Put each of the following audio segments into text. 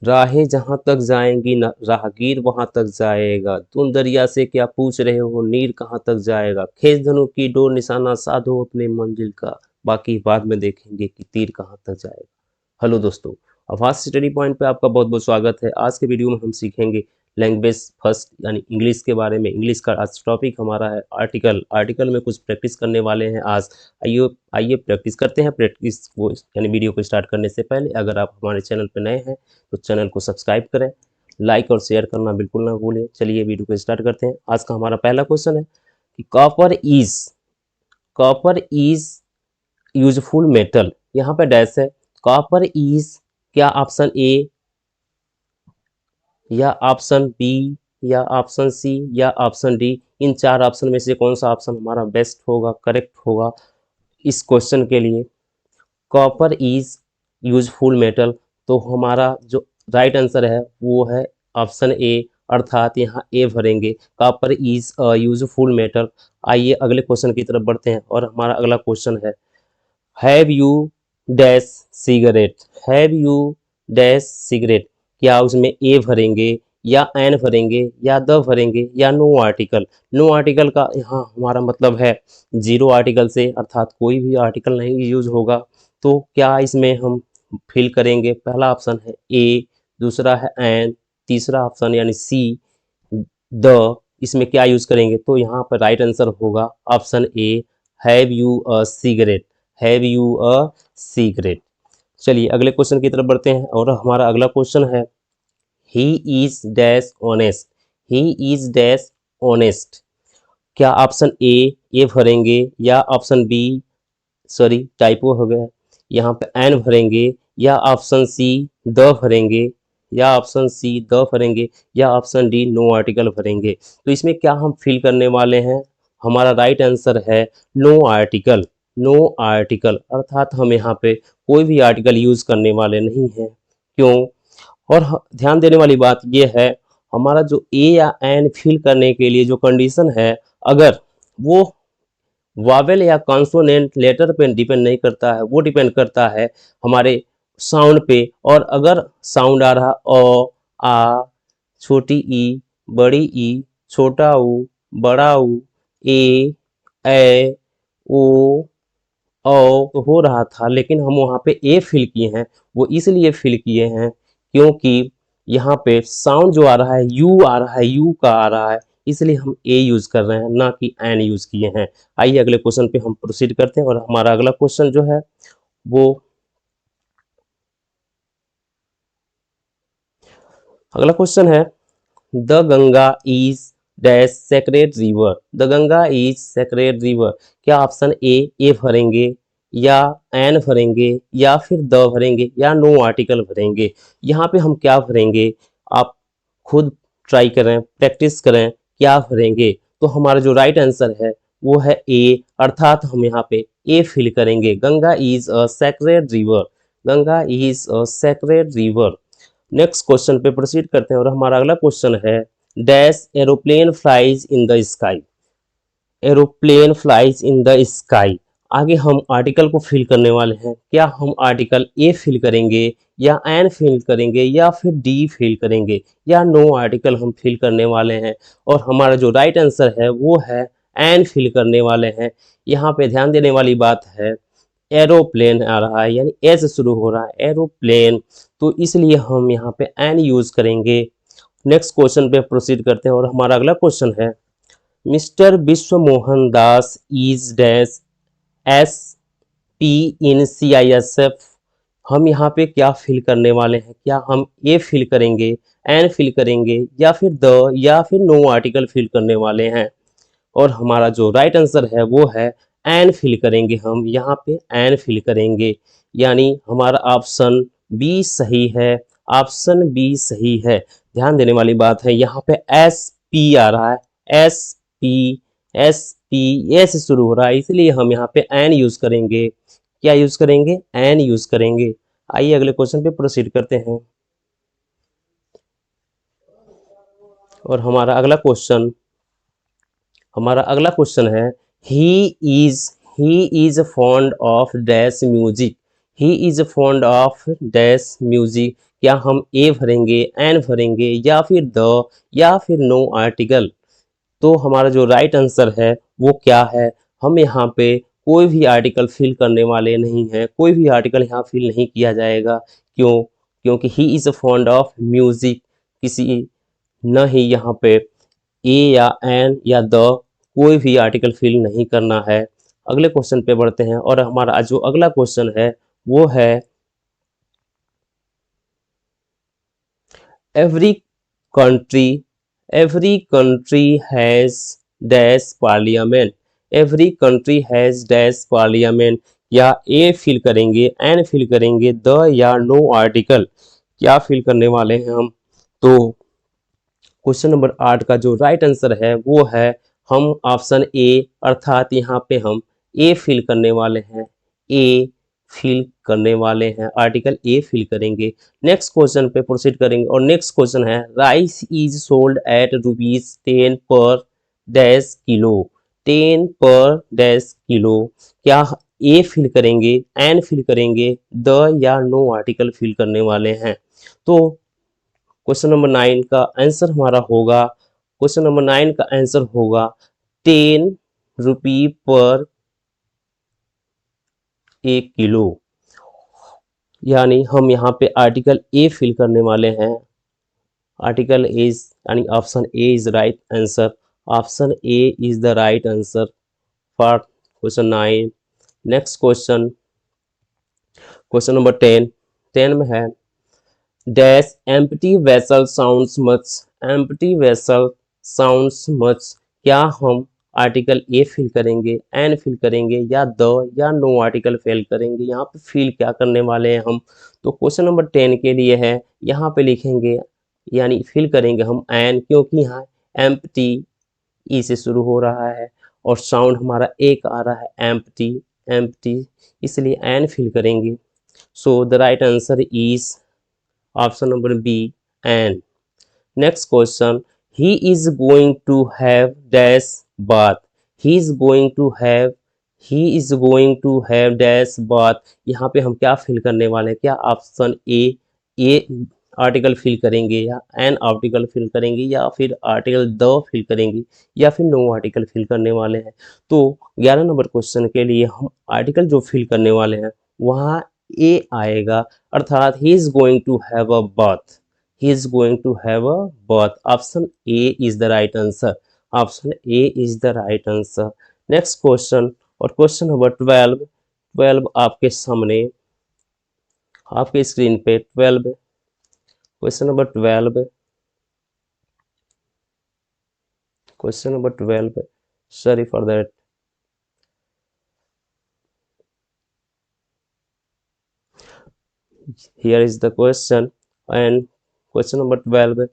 राहें जहाँ तक जाएंगी न राहगीर वहां तक जाएगा। तुम दरिया से क्या पूछ रहे हो, नीर कहाँ तक जाएगा। खींच धनुष की डोर, निशाना साधो अपने मंजिल का, बाकी बाद में देखेंगे कि तीर कहाँ तक जाएगा। हेलो दोस्तों, आवाज स्टडी पॉइंट पे आपका बहुत बहुत स्वागत है। आज के वीडियो में हम सीखेंगे लैंग्वेज फर्स्ट यानी इंग्लिश के बारे में। इंग्लिश का आज टॉपिक हमारा है आर्टिकल। आर्टिकल में कुछ प्रैक्टिस करने वाले हैं आज। आइए आइए प्रैक्टिस करते हैं। प्रैक्टिस को यानी वीडियो को स्टार्ट करने से पहले अगर आप हमारे चैनल पर नए हैं तो चैनल को सब्सक्राइब करें, लाइक और शेयर करना बिल्कुल ना भूलें। चलिए वीडियो को स्टार्ट करते हैं। आज का हमारा पहला क्वेश्चन है कि कॉपर इज यूजफुल मेटल। यहाँ पे डैश है। कॉपर इज क्या ऑप्शन ए या ऑप्शन बी या ऑप्शन सी या ऑप्शन डी, इन चार ऑप्शन में से कौन सा ऑप्शन हमारा बेस्ट होगा, करेक्ट होगा इस क्वेश्चन के लिए। कॉपर इज यूजफुल मेटल, तो हमारा जो राइट आंसर है वो है ऑप्शन ए, अर्थात यहाँ ए भरेंगे। Copper is a useful metal. आइए अगले क्वेश्चन की तरफ बढ़ते हैं और हमारा अगला क्वेश्चन है have you dash cigarette. Have you dash cigarette, क्या उसमें ए भरेंगे या एन भरेंगे या द भरेंगे या नो आर्टिकल। नो आर्टिकल का यहाँ हमारा मतलब है जीरो आर्टिकल से, अर्थात कोई भी आर्टिकल नहीं यूज होगा। तो क्या इसमें हम फिल करेंगे। पहला ऑप्शन है ए, दूसरा है एन, तीसरा ऑप्शन यानी सी द, इसमें क्या यूज करेंगे। तो यहाँ पर राइट आंसर होगा option A, have you a cigarette. Have you a secret. चलिए अगले क्वेश्चन की तरफ बढ़ते हैं और हमारा अगला क्वेश्चन है he is dash honest. He is dash honest, क्या ऑप्शन ए भरेंगे या ऑप्शन बी, सॉरी टाइपो हो गया, यहाँ पे एन भरेंगे या ऑप्शन सी द भरेंगे या ऑप्शन सी द भरेंगे या ऑप्शन डी नो आर्टिकल भरेंगे। तो इसमें क्या हम फिल करने वाले हैं। हमारा राइट आंसर है नो आर्टिकल। नो आर्टिकल अर्थात हम यहाँ पे कोई भी आर्टिकल यूज करने वाले नहीं हैं। क्यों। और ध्यान देने वाली बात यह है, हमारा जो ए या एन फिल करने के लिए जो कंडीशन है, अगर वो वावेल या कॉन्सोनेंट लेटर पे डिपेंड नहीं करता है, वो डिपेंड करता है हमारे साउंड पे। और अगर साउंड आ रहा अ, आ, छोटी ई, बड़ी ई, छोटा ऊ, बड़ा ऊ, ए, ओ, तो हो रहा था, लेकिन हम वहाँ पे ए फिल किए हैं। वो इसलिए फिल किए हैं क्योंकि यहाँ पे साउंड जो आ रहा है यू आ रहा है, यू का आ रहा है, इसलिए हम ए यूज कर रहे हैं, ना कि एन यूज किए हैं। आइए अगले क्वेश्चन पे हम प्रोसीड करते हैं और हमारा अगला क्वेश्चन जो है वो अगला क्वेश्चन है the Ganga is dash sacred river. The Ganga is sacred river, क्या ऑप्शन ए भरेंगे या एन भरेंगे या फिर द भरेंगे या नो आर्टिकल भरेंगे। यहाँ पे हम क्या भरेंगे, आप खुद ट्राई करें, प्रैक्टिस करें क्या भरेंगे। तो हमारा जो राइट आंसर है वो है ए, अर्थात हम यहाँ पे ए फिल करेंगे। Ganga is a sacred river. Ganga is a sacred river. Next question पे प्रोसीड करते हैं और हमारा अगला क्वेश्चन है dash aeroplane flies in the sky. Aeroplane flies in the sky, आगे हम आर्टिकल को फिल करने वाले हैं। क्या हम आर्टिकल ए फिल करेंगे या एन फिल करेंगे या फिर डी फिल करेंगे या नो आर्टिकल हम फिल करने वाले हैं। और हमारा जो राइट आंसर है वो है एन फिल करने वाले हैं। यहाँ पे ध्यान देने वाली बात है एरोप्लेन आ रहा है यानी ए से शुरू हो रहा है एरोप्लेन, तो इसलिए हम यहाँ पे एन यूज करेंगे। नेक्स्ट क्वेश्चन पे प्रोसीड करते हैं और हमारा अगला क्वेश्चन है mister Vishwa Mohan Das is dash S P in C I S F. हम यहाँ पे क्या फिल करने वाले हैं, क्या हम ए फिल करेंगे, एन फिल करेंगे या फिर द या फिर नो आर्टिकल फिल करने वाले हैं। और हमारा जो राइट आंसर है वो है एन फिल करेंगे। हम यहाँ पे एन फिल करेंगे, यानी हमारा ऑप्शन बी सही है। ऑप्शन बी सही है। ध्यान देने वाली बात है यहाँ पे एस पी आ रहा है, S P, S P A से शुरू हो रहा है, इसलिए हम यहाँ पे एन यूज करेंगे। क्या यूज करेंगे, एन यूज करेंगे। आइए अगले क्वेश्चन पे प्रोसीड करते हैं और हमारा अगला क्वेश्चन है he is fond of dash music. He is fond of dash music, क्या हम ए भरेंगे, एन भरेंगे, या फिर द, या फिर नो आर्टिकल। तो हमारा जो राइट आंसर है वो क्या है, हम यहाँ पे कोई भी आर्टिकल फिल करने वाले नहीं हैं, कोई भी आर्टिकल यहाँ फिल नहीं किया जाएगा। क्यों? क्योंकि he is fond of music, किसी न ही यहाँ पे ए या एन या द, कोई भी आर्टिकल फिल नहीं करना है। अगले क्वेश्चन पे बढ़ते हैं और हमारा जो अगला क्वेश्चन है वो है every country every country has dash parliament, every country has dash parliament, या ए फिल करेंगे, एन फिल करेंगे, द या नो आर्टिकल, क्या फिल करने वाले हैं हम। तो क्वेश्चन नंबर 8 का जो राइट आंसर है वो है हम ऑप्शन ए, अर्थात यहाँ पे हम ए फिल करने वाले हैं, ए फिल करने वाले हैं, आर्टिकल ए फिल करेंगे। नेक्स्ट क्वेश्चन पे प्रोसीड करेंगे और नेक्स्ट क्वेश्चन है राइस इज सोल्ड एट ₹10 पर डैश किलो, 10 पर डैश किलो, क्या ए फिल करेंगे, एन फिल करेंगे, द या नो आर्टिकल फिल करने वाले हैं। तो क्वेश्चन नंबर 9 का आंसर हमारा होगा, क्वेश्चन नंबर 9 का आंसर होगा 10 रुपी पर 1 किलो, यानी हम यहाँ पे आर्टिकल ए फिल करने वाले हैं। आर्टिकल इज यानी option A is right answer, option A is the right answer for question 9। Next question, question number 10, 10 में है dash empty vessel sounds much, empty vessel sounds much, क्या हम article a fill करेंगे, N fill करेंगे, या the या no article fill करेंगे। यहाँ पे फिल क्या करने वाले हैं हम, तो क्वेश्चन नंबर 10 के लिए है यहाँ पे लिखेंगे यानी फिल करेंगे हम एन, क्योंकि यहाँ एम्प्टी ई से शुरू हो रहा है और साउंड हमारा एक आ रहा है एम्प्टी, एम्प्टी, इसलिए एन फिल करेंगे। So the right answer is option number B an. Next question, he is going to have dash bath, he is going to have, he is going to have dash bath, यहाँ पे हम क्या fill करने वाले हैं, क्या option ए article fill करेंगे, या एन आर्टिकल फिल करेंगे, या फिर आर्टिकल द फिल करेंगे, या फिर नो आर्टिकल फिल करने वाले हैं। तो 11 नंबर क्वेश्चन के लिए हम आर्टिकल जो फिल करने वाले हैं वहाँ ए आएगा, अर्थात he is going to have a bath, he is going to have a bath, option A is the right answer, option A is the right answer। next question और question number 12, 12 आपके सामने आपके screen पे 12, question number 12, question number 12, sorry for that. Here is the question and question number 12,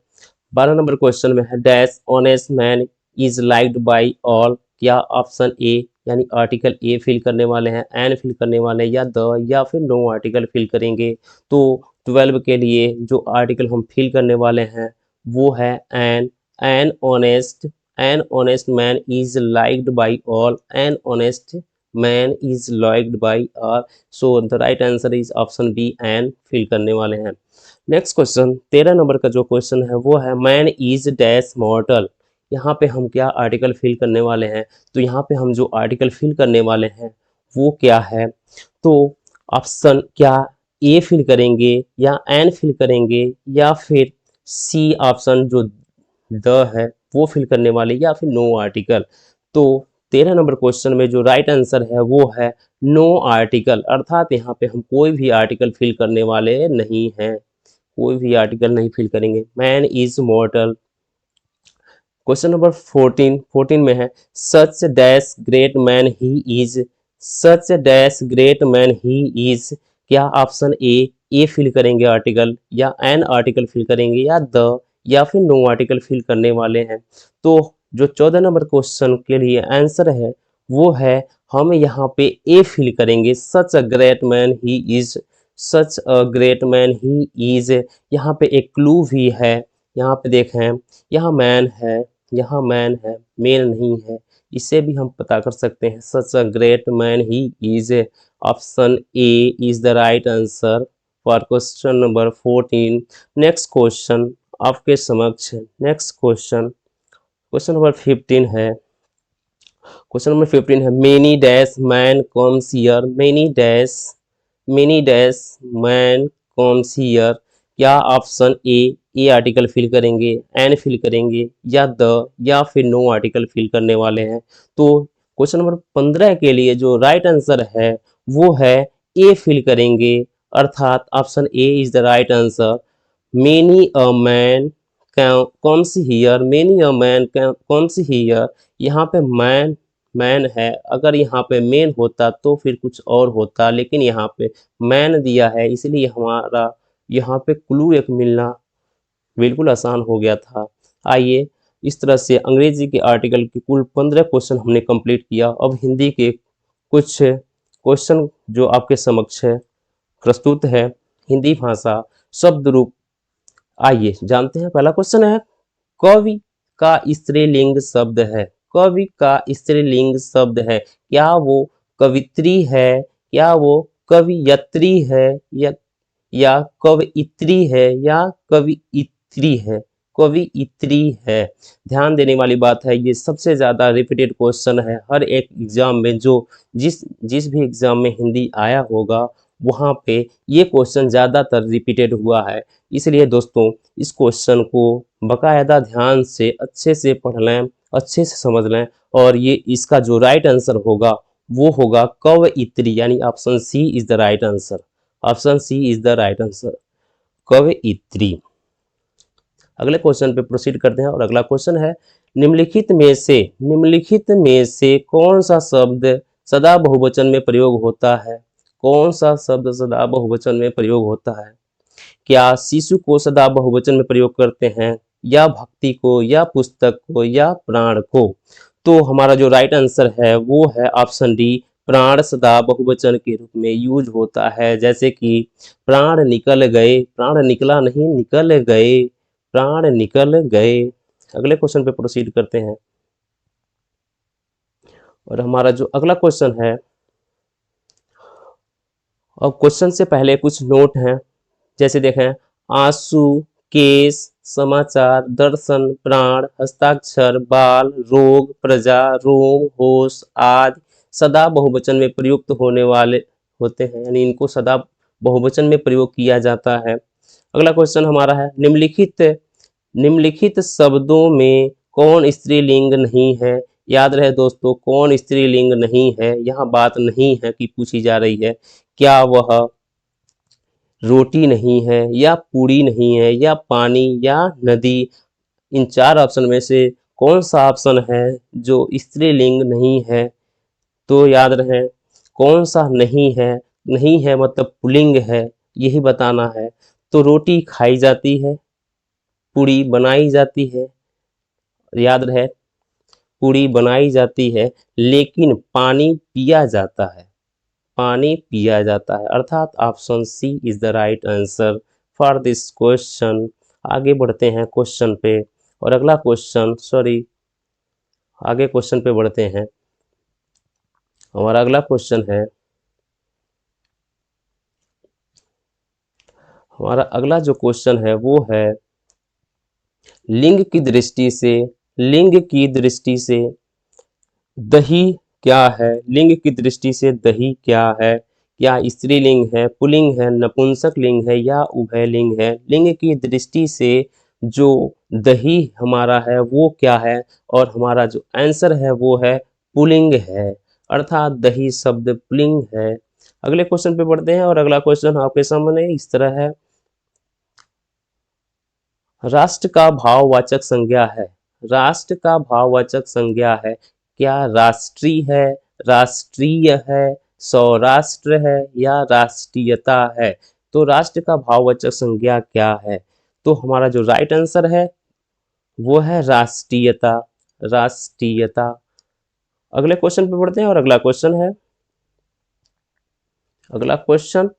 12 number question में है dash honest man is liked by all, क्या option ए यानी article A fill करने वाले हैं, एन फिल करने वाले हैं, या द या फिर नो आर्टिकल फिल करेंगे। तो 12 के लिए जो आर्टिकल हम फिल करने वाले हैं वो है an honest, an honest man is liked by all, an honest man is liked by all. So the right answer is option B an fill करने वाले हैं। नेक्स्ट क्वेश्चन 13 नंबर का जो क्वेश्चन है वो है मैन इज डैश मॉर्टल, यहाँ पे हम क्या आर्टिकल फिल करने वाले हैं, तो यहाँ पे हम जो आर्टिकल फिल करने वाले हैं वो क्या है, तो ऑप्शन क्या ए फिल करेंगे, या एन फिल करेंगे, या फिर सी ऑप्शन जो द है वो फिल करने वाले, या फिर नो आर्टिकल। तो 13 नंबर क्वेश्चन में जो राइट आंसर है वो है नो आर्टिकल, अर्थात यहाँ पे हम कोई भी आर्टिकल फिल करने वाले नहीं हैं, कोई भी आर्टिकल नहीं फिल करेंगे। Man is mortal. Question number 14, 14 में है such dash great man he is, such dash great man he is, क्या ऑप्शन ए फिल करेंगे आर्टिकल, या एन आर्टिकल फिल करेंगे, या द या फिर नो आर्टिकल फिल करने वाले हैं। तो जो 14 नंबर क्वेश्चन के लिए आंसर है वो है हम यहाँ पे ए फिल करेंगे, such a great man he is, such a great man he is. यहाँ पे एक क्लू भी है, यहाँ पे देखें यहाँ मैन है, यहाँ मैन है, मेन नहीं है, इसे भी हम पता कर सकते हैं। Such a great man he is, option A is the right answer for question number 14। Next question आपके समक्ष, नेक्स्ट क्वेश्चन, क्वेश्चन नंबर 15 है। क्वेश्चन नंबर 15 है, many dash man comes here, many dash man comes here. क्या option ए article fill करेंगे, N fill करेंगे, या the, या फिर नो आर्टिकल फिल करने वाले हैं। तो क्वेश्चन नंबर 15 के लिए जो राइट आंसर है वो है ए फिल करेंगे, अर्थात option A is the right answer. Many a man comes here, many a man comes here, यहाँ पे मैन है, अगर यहाँ पे मेन होता तो फिर कुछ और होता, लेकिन यहाँ पे मैन दिया है, इसलिए हमारा यहाँ पे क्लू एक मिलना बिल्कुल आसान हो गया था। आइए, इस तरह से अंग्रेजी के आर्टिकल के कुल 15 क्वेश्चन हमने कंप्लीट किया। अब हिंदी के कुछ क्वेश्चन जो आपके समक्ष है प्रस्तुत है। हिंदी भाषा शब्द रूप, आइए जानते हैं। पहला क्वेश्चन है, कवि का स्त्रीलिंग शब्द है, कवि का स्त्रीलिंग शब्द है, क्या वो कवित्री है, क्या वो कवियत्री है, या कवयित्री है, या कवियित्री है, कवियित्री है। ध्यान देने वाली बात है, ये सबसे ज्यादा रिपीटेड क्वेश्चन है हर एक एग्जाम में, जो जिस भी एग्जाम में हिंदी आया होगा वहाँ पे ये क्वेश्चन ज़्यादातर रिपीटेड हुआ है। इसलिए दोस्तों इस क्वेश्चन को बाकायदा ध्यान से अच्छे से पढ़ लें, अच्छे से समझ लें, और ये इसका जो राइट आंसर होगा वो होगा कवयित्री, यानी option C is the right answer, option C is the right answer, कवयित्री। अगले क्वेश्चन पे प्रोसीड करते हैं, और अगला क्वेश्चन है, निम्नलिखित में से कौन सा शब्द सदा बहुवचन में प्रयोग होता है, कौन सा शब्द सदा बहुवचन में प्रयोग होता है। क्या शिशु को सदा बहुवचन में प्रयोग करते हैं, या भक्ति को, या पुस्तक को, या प्राण को। तो हमारा जो राइट आंसर है वो है ऑप्शन डी, प्राण सदा बहुवचन के रूप में यूज होता है। जैसे कि प्राण निकल गए, प्राण निकला नहीं, निकल गए, प्राण निकल गए। अगले क्वेश्चन पे प्रोसीड करते हैं, और हमारा जो अगला क्वेश्चन है, और क्वेश्चन से पहले कुछ नोट हैं। जैसे देखें, आंसू, केस, समाचार, दर्शन, प्राण, हस्ताक्षर, बाल, रोग, प्रजा, रोम, होश आदि सदा बहुवचन में प्रयुक्त होने वाले होते हैं, यानी इनको सदा बहुवचन में प्रयोग किया जाता है। अगला क्वेश्चन हमारा है, निम्नलिखित शब्दों में कौन स्त्रीलिंग नहीं है। याद रहे दोस्तों, कौन स्त्रीलिंग नहीं है, यहाँ बात नहीं है कि पूछी जा रही है। क्या वह रोटी नहीं है, या पूरी नहीं है, या पानी, या नदी। इन चार ऑप्शन में से कौन सा ऑप्शन है जो स्त्रीलिंग नहीं है। तो याद रहे, कौन सा नहीं है, नहीं है मतलब पुल्लिंग है, यही बताना है। तो रोटी खाई जाती है, पूरी बनाई जाती है, याद रहे पूरी बनाई जाती है, लेकिन पानी पिया जाता है, पानी पिया जाता है, अर्थात option C is the right answer for this question. आगे बढ़ते हैं क्वेश्चन पे, और अगला क्वेश्चन, आगे क्वेश्चन पे बढ़ते हैं। हमारा अगला क्वेश्चन है, हमारा अगला जो क्वेश्चन है वो है, लिंग की दृष्टि से, लिंग की दृष्टि से दही क्या है, लिंग की दृष्टि से दही क्या है। क्या स्त्रीलिंग है, पुल्लिंग है, नपुंसक लिंग है, या उभय लिंग है। लिंग की दृष्टि से जो दही हमारा है वो क्या है, और हमारा जो आंसर है वो है पुल्लिंग है, अर्थात दही शब्द पुल्लिंग है। अगले क्वेश्चन पे बढ़ते हैं, और अगला क्वेश्चन आपके सामने इस तरह है, राष्ट्र का भाववाचक संज्ञा है, राष्ट्र का भाववाचक संज्ञा है। क्या राष्ट्रीय है, राष्ट्रीय है, सौराष्ट्र है, या राष्ट्रीयता है। तो राष्ट्र का भाववाचक संज्ञा क्या है। तो हमारा जो राइट आंसर है वो है राष्ट्रीयता, राष्ट्रीयता। अगले क्वेश्चन पे बढ़ते हैं, और अगला क्वेश्चन है, अगला क्वेश्चन,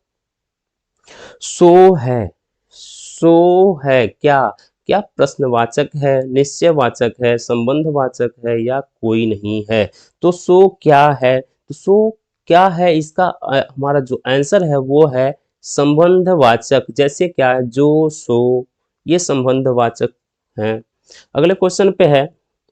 सो है, सो है क्या, क्या प्रश्नवाचक है, निश्चयवाचक है, संबंधवाचक है या कोई नहीं है? तो सो क्या है? तो सो क्या है इसका हमारा जो आंसर है वो है संबंधवाचक। जैसे क्या है, जो सो, ये संबंधवाचक हैं। अगले क्वेश्चन पे है,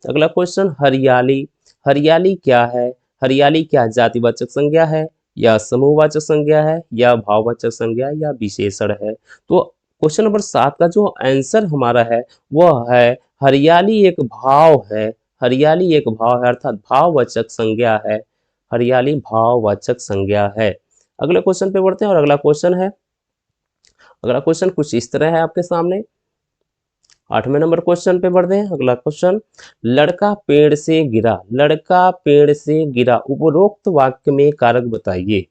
अगला क्वेश्चन हरियाली। हरियाली क्या है? हरियाली क्या जातिवाचक संज्ञा है या समूहवाचक संज्ञा है या भाववाचक संज्ञा या विशेषण है? तो क्वेश्चन नंबर 7 का जो आंसर हमारा है वह है हरियाली एक भाव है। हरियाली एक भाव है अर्थात भाववाचक संज्ञा है। हरियाली भाववाचक संज्ञा है। अगले क्वेश्चन पे बढ़ते हैं और अगला क्वेश्चन है, अगला क्वेश्चन कुछ इस तरह है आपके सामने। 8वें नंबर क्वेश्चन पे बढ़ते हैं। अगला क्वेश्चन, लड़का पेड़ से गिरा। लड़का पेड़ से गिरा, उपरोक्त वाक्य में कारक बताइए।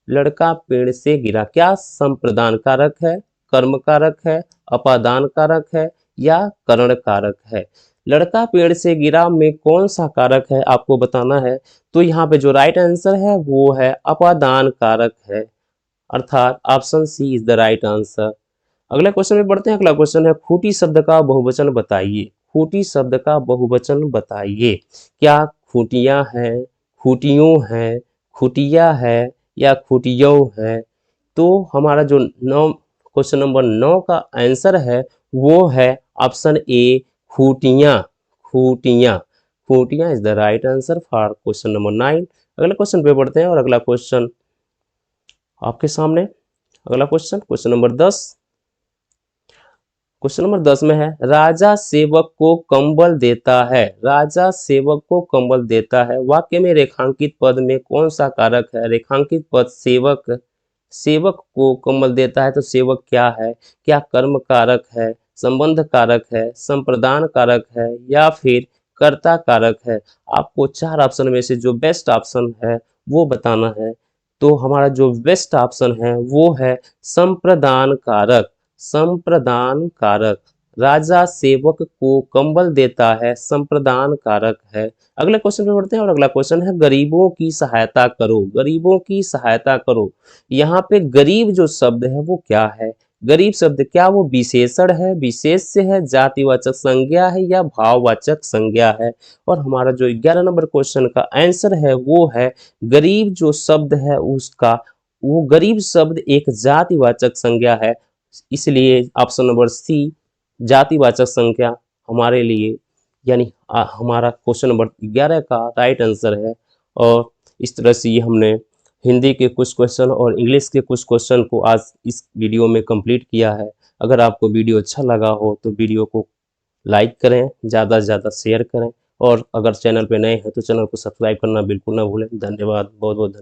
लड़का पेड़ से गिरा, क्या संप्रदान कारक है, कर्म कारक है, अपादान कारक है या करण कारक है? लड़का पेड़ से गिरा में कौन सा कारक है आपको बताना है। तो यहाँ पे जो राइट आंसर है वो है अपादान कारक है, अर्थात option C is the right answer. अगले क्वेश्चन में बढ़ते हैं। अगला क्वेश्चन है खूंटी शब्द का बहुवचन बताइए। खूंटी शब्द का बहुवचन बताइए। क्या खूंटियां हैं, खूंटियों हैं, खूंटिया है या खूंटियों है? तो हमारा जो 9 क्वेश्चन नंबर 9 का आंसर है वो है ऑप्शन ए खूंटियां। खूंटियां, खूंटियां is the right answer for question number 9। अगले क्वेश्चन पे बढ़ते हैं और अगला क्वेश्चन आपके सामने। अगला question, question number 10। Question number 10 में है, राजा सेवक को कंबल देता है। राजा सेवक को कंबल देता है, वाक्य में रेखांकित पद में कौन सा कारक है? रेखांकित पद सेवक, सेवक को कंबल देता है तो सेवक क्या है? क्या कर्म कारक है, संबंध कारक है, संप्रदान कारक है या फिर कर्ता कारक है? आपको 4 ऑप्शन में से जो बेस्ट ऑप्शन है वो बताना है। तो हमारा जो बेस्ट ऑप्शन है वो है संप्रदान कारक। संप्रदान कारक, राजा सेवक को कंबल देता है, संप्रदान कारक है। अगले क्वेश्चन पे बढ़ते हैं और अगला क्वेश्चन है गरीबों की सहायता करो। गरीबों की सहायता करो, यहाँ पे गरीब जो शब्द है वो क्या है? गरीब शब्द क्या वो विशेषण है, विशेष्य है, जातिवाचक संज्ञा है या भाववाचक संज्ञा है? और हमारा जो 11 नंबर क्वेश्चन का आंसर है वो है गरीब जो शब्द है उसका, वो गरीब शब्द एक जातिवाचक संज्ञा है, इसलिए ऑप्शन नंबर सी जातिवाचक संज्ञा हमारे लिए यानी हमारा क्वेश्चन नंबर 11 का राइट आंसर है। और इस तरह से ये हमने हिंदी के कुछ क्वेश्चन और इंग्लिश के कुछ क्वेश्चन को आज इस वीडियो में कंप्लीट किया है। अगर आपको वीडियो अच्छा लगा हो तो वीडियो को लाइक करें, ज़्यादा से ज़्यादा शेयर करें और अगर चैनल पे नए हैं तो चैनल को सब्सक्राइब करना बिल्कुल ना भूलें। धन्यवाद, बहुत बहुत धन्यवाद।